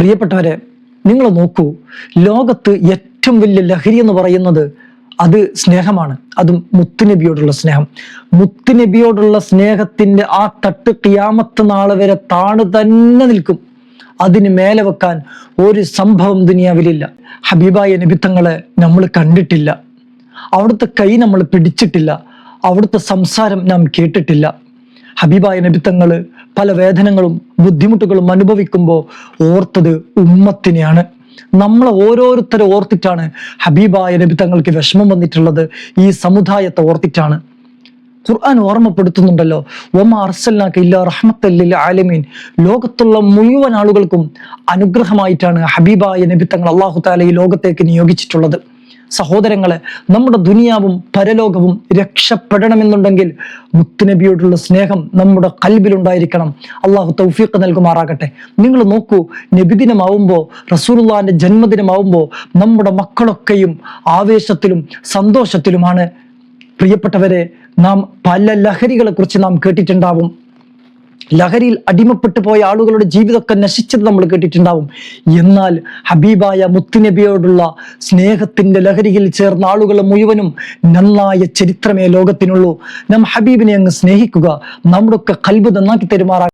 പ്രിയപ്പെട്ടവരെ, നിങ്ങൾ നോക്കൂ, ലോകത്ത് ഏറ്റവും വലിയ ലഹരി എന്ന് പറയുന്നത് അത് സ്നേഹമാണ്. അതും മുത്തുനബിയോടുള്ള സ്നേഹം. മുത്തുനബിയോടുള്ള സ്നേഹത്തിന്റെ ആ തട്ട് ഖിയാമത്ത് നാളെ വരെ താണു തന്നെ നിൽക്കും. അതിന് മേലെ വെക്കാൻ ഒരു സംഭവം ദുനിയാവിലില്ല. ഹബീബായ നബിത്തങ്ങളെ നമ്മൾ കണ്ടിട്ടില്ല, അവിടുത്തെ കൈ നമ്മൾ പിടിച്ചിട്ടില്ല, അവിടുത്തെ സംസാരം നാം കേട്ടിട്ടില്ല. ഹബീബായ നബിത്തങ്ങൾ പല വേദനകളും ബുദ്ധിമുട്ടുകളും അനുഭവിക്കുമ്പോൾ ഓർത്തത് ഉമ്മത്തിനെയാണ്. നമ്മളെ ഓരോരുത്തരെ ഓർത്തിട്ടാണ് ഹബീബായ നബിത്തങ്ങൾക്ക് വിഷമം വന്നിട്ടുള്ളത്. ഈ സമുദായത്തെ ഓർത്തിട്ടാണ്. ഖുർആൻ ഓർമ്മപ്പെടുത്തുന്നുണ്ടല്ലോ, വമാ അർസൽനാക ഇല്ലാ റഹ്മത്തൽ ലിൽ ആലമീൻ. ലോകത്തുള്ള മുഴുവൻ ആളുകൾക്കും അനുഗ്രഹമായിട്ടാണ് ഹബീബായ നബിത്തങ്ങൾ അല്ലാഹു തആല ഈ ലോകത്തേക്ക് നിയോഗിച്ചിട്ടുള്ളത്. സഹോദരങ്ങളെ, നമ്മുടെ ദുനിയാവും പരലോകവും രക്ഷപ്പെടണമെന്നുണ്ടെങ്കിൽ മുത്തുനബിയോടുള്ള സ്നേഹം നമ്മുടെ ഖൽബിലുണ്ടായിരിക്കണം. അള്ളാഹു തൗഫീഖ് നൽകുമാറാകട്ടെ. നിങ്ങൾ നോക്കൂ, നബിദിനമാവുമ്പോൾ, റസൂലുള്ളാഹിന്റെ ജന്മദിനമാവുമ്പോൾ നമ്മുടെ മക്കളൊക്കെയും ആവേശത്തിലും സന്തോഷത്തിലുമാണ്. പ്രിയപ്പെട്ടവരെ, നാം പല ലഹരികളെ കുറിച്ച് നാം കേട്ടിട്ടുണ്ടാവും. ലഹരിയിൽ അടിമപ്പെട്ടു പോയ ആളുകളുടെ ജീവിതമൊക്കെ നശിച്ചത് നമ്മൾ കേട്ടിട്ടുണ്ടാവും. എന്നാൽ ഹബീബായ മുത്തുനബിയോടുള്ള സ്നേഹത്തിന്റെ ലഹരിയിൽ ചേർന്ന ആളുകൾ മുഴുവനും നന്നായ ചരിത്രമേ ലോകത്തിനുള്ളൂ. നാം ഹബീബിനെ അങ്ങ് സ്നേഹിക്കുക, നമ്മുടെ ഒക്കെ ഖൽബ് നന്നാക്കി തരുമാറാകും.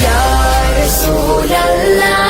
Ya Rasulallah